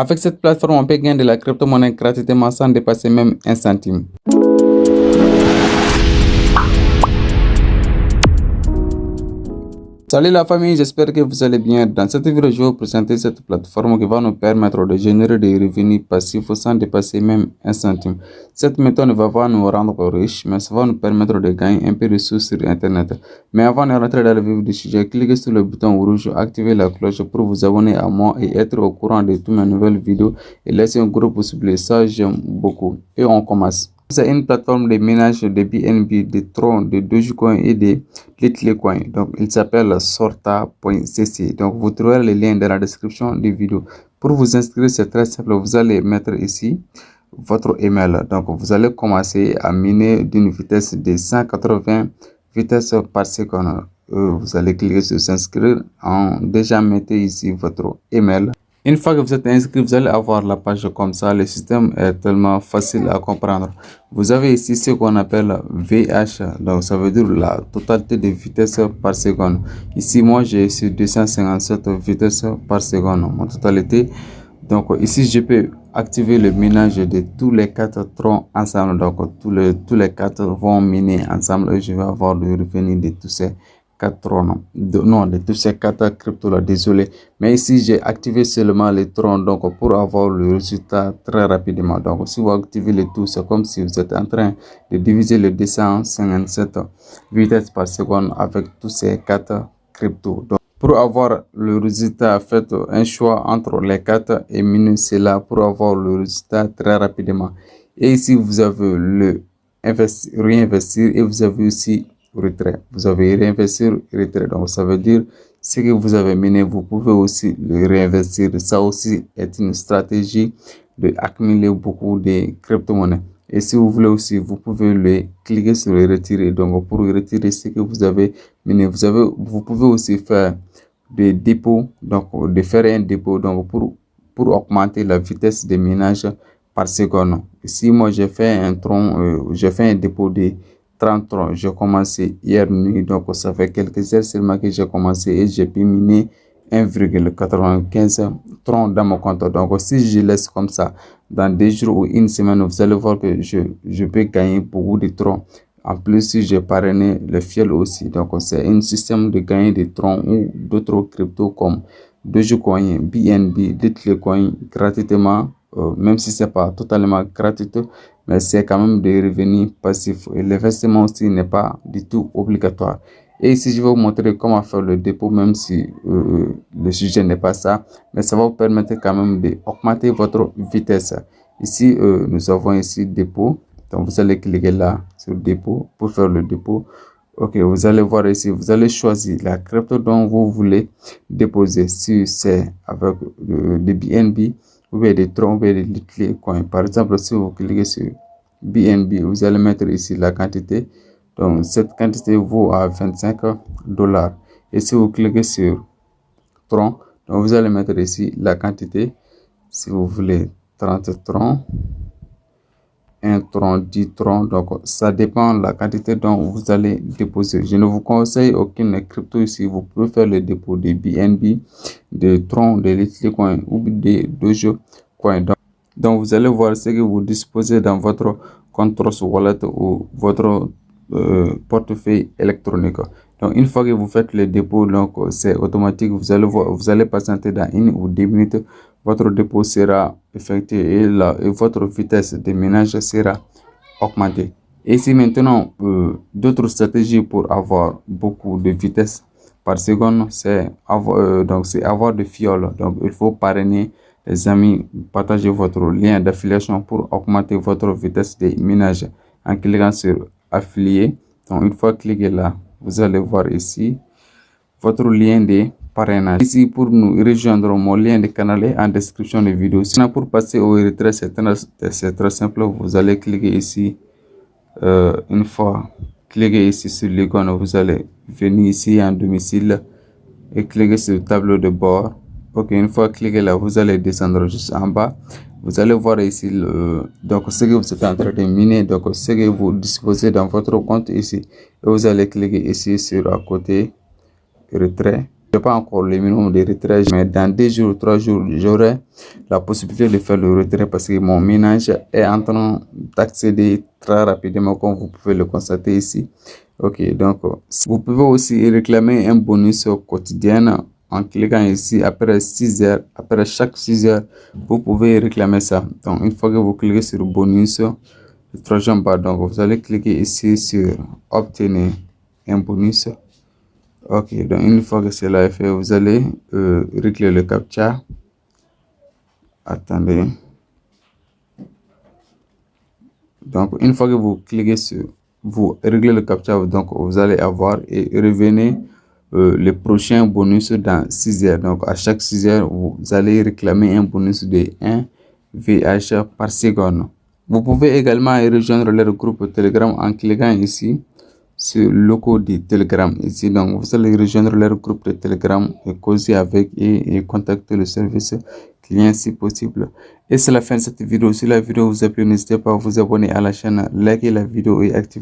Avec cette plateforme, on peut gagner de la crypto-monnaie gratuitement sans dépasser même un centime. Salut la famille, j'espère que vous allez bien. Dans cette vidéo, je vais vous présenter cette plateforme qui va nous permettre de générer des revenus passifs sans dépasser même un centime. Cette méthode ne va pas nous rendre riches, mais ça va nous permettre de gagner un peu de sous sur Internet. Mais avant de rentrer dans le vif du sujet, cliquez sur le bouton rouge, activez la cloche pour vous abonner à moi et être au courant de toutes mes nouvelles vidéos. Et laissez un gros pouce bleu, ça j'aime beaucoup. Et on commence. C'est une plateforme de minage de BNB, de Tron, de Dogecoin et de Litecoin. Donc, il s'appelle sorta.cc. Donc, vous trouverez le lien dans la description de la vidéo. Pour vous inscrire, c'est très simple. Vous allez mettre ici votre email. Donc, vous allez commencer à miner d'une vitesse de 180 vitesses par seconde. Vous allez cliquer sur s'inscrire. Déjà, mettez ici votre email. Une fois que vous êtes inscrit, vous allez avoir la page comme ça. Le système est tellement facile à comprendre. Vous avez ici ce qu'on appelle VH, donc ça veut dire la totalité de vitesse par seconde. Ici, moi, j'ai sur 257 vitesses par seconde, mon totalité. Donc ici, je peux activer le minage de tous les 4 troncs ensemble. Donc tous les 4 vont miner ensemble et je vais avoir le revenu de tous ces 4 troncs. De tous ces 4 cryptos là, désolé. Mais ici, j'ai activé seulement les troncs donc pour avoir le résultat très rapidement. Donc si vous activez le tout, c'est comme si vous êtes en train de diviser le 257 vitesses par seconde avec tous ces 4 cryptos. Donc, pour avoir le résultat, faites un choix entre les 4 et minez cela pour avoir le résultat très rapidement. Et ici, vous avez le réinvestir et vous avez aussi retrait. Vous avez réinvestir, retrait. Donc, ça veut dire ce que vous avez miné, vous pouvez aussi le réinvestir. Ça aussi est une stratégie de accumuler beaucoup de crypto-monnaies. Et si vous voulez aussi, vous pouvez le cliquer sur le retirer. Donc, pour retirer ce que vous avez miné, vous pouvez aussi faire des dépôts, donc de faire un dépôt donc pour augmenter la vitesse de minage par seconde. Ici, moi, j'ai fait un dépôt de 30 troncs. J'ai commencé hier nuit, donc ça fait quelques heures seulement que j'ai commencé et j'ai pu miner 1,95 troncs dans mon compte. Donc, si je laisse comme ça, dans 2 jours ou une semaine, vous allez voir que je peux gagner beaucoup de troncs. En plus, si j'ai parrainé le fiel aussi. Donc, c'est un système de gagner des troncs ou d'autres cryptos comme Dogecoin, BNB, Litecoin gratuitement. Même si c'est pas totalement gratuit, mais c'est quand même des revenus passifs. Et l'investissement aussi n'est pas du tout obligatoire. Et ici, je vais vous montrer comment faire le dépôt, même si le sujet n'est pas ça. Mais ça va vous permettre quand même d'augmenter votre vitesse. Ici, nous avons ici dépôt. Donc, vous allez cliquer là sur dépôt pour faire le dépôt. Ok, vous allez voir ici, vous allez choisir la crypto dont vous voulez déposer. Si c'est avec des BNB, ou bien des troncs, ou bien des Litecoin. Par exemple, si vous cliquez sur BNB, vous allez mettre ici la quantité. Donc, cette quantité vaut à $25. Et si vous cliquez sur tronc, donc vous allez mettre ici la quantité. Si vous voulez 30 troncs, 1 tronc, 10 troncs, donc ça dépend de la quantité dont vous allez déposer. Je ne vous conseille aucune crypto ici. Vous pouvez faire le dépôt de BNB, de tronc, de Litecoin ou de Dogecoin. Donc vous allez voir ce que vous disposez dans votre compte Trust Wallet ou votre portefeuille électronique. Donc une fois que vous faites le dépôt, donc c'est automatique. Vous allez voir, vous allez patienter dans 1 ou 2 minutes. Votre dépôt sera effectué et votre vitesse de minage sera augmentée. Et si maintenant d'autres stratégies pour avoir beaucoup de vitesse par seconde, c'est avoir de fioles. Donc il faut parrainer les amis, partagez votre lien d'affiliation pour augmenter votre vitesse de minage en cliquant sur affilier. Donc une fois cliqué là, vous allez voir ici votre lien de parrainage. Ici, pour nous rejoindre, mon lien de canal est en description de vidéo. Sinon, pour passer au retrait, c'est très simple. Vous allez cliquer ici. Une fois cliquez ici sur l'icône, vous allez venir ici en domicile et cliquer sur le tableau de bord. Ok, une fois cliqué là, vous allez descendre juste en bas. Vous allez voir ici donc ce que vous êtes en train de miner, donc ce que vous disposez dans votre compte ici. Et vous allez cliquer ici sur à côté retrait. n'ai pas encore le minimum de retrait, mais dans 2 jours, 3 jours, j'aurai la possibilité de faire le retrait parce que mon ménage est en train d'accéder très rapidement, comme vous pouvez le constater ici. Ok, donc vous pouvez aussi réclamer un bonus quotidien en cliquant ici après 6 heures. Après chaque 6 heures, vous pouvez réclamer ça. Donc, une fois que vous cliquez sur bonus, le troisième bas, donc vous allez cliquer ici sur obtenir un bonus. Ok, donc une fois que cela est fait, vous allez régler le captcha. Attendez. Donc, une fois que vous cliquez sur, vous réglez le captcha, donc vous allez avoir et revenez le prochain bonus dans 6 heures. Donc, à chaque 6 heures, vous allez réclamer un bonus de 1 VH par seconde. Vous pouvez également rejoindre leur groupe Telegram en cliquant ici sur le logo de Telegram ici. Donc, vous allez rejoindre leur groupe de Telegram et causer avec et contacter le service client si possible. Et c'est la fin de cette vidéo. Si la vidéo vous a plu, n'hésitez pas à vous abonner à la chaîne, liker la vidéo et activer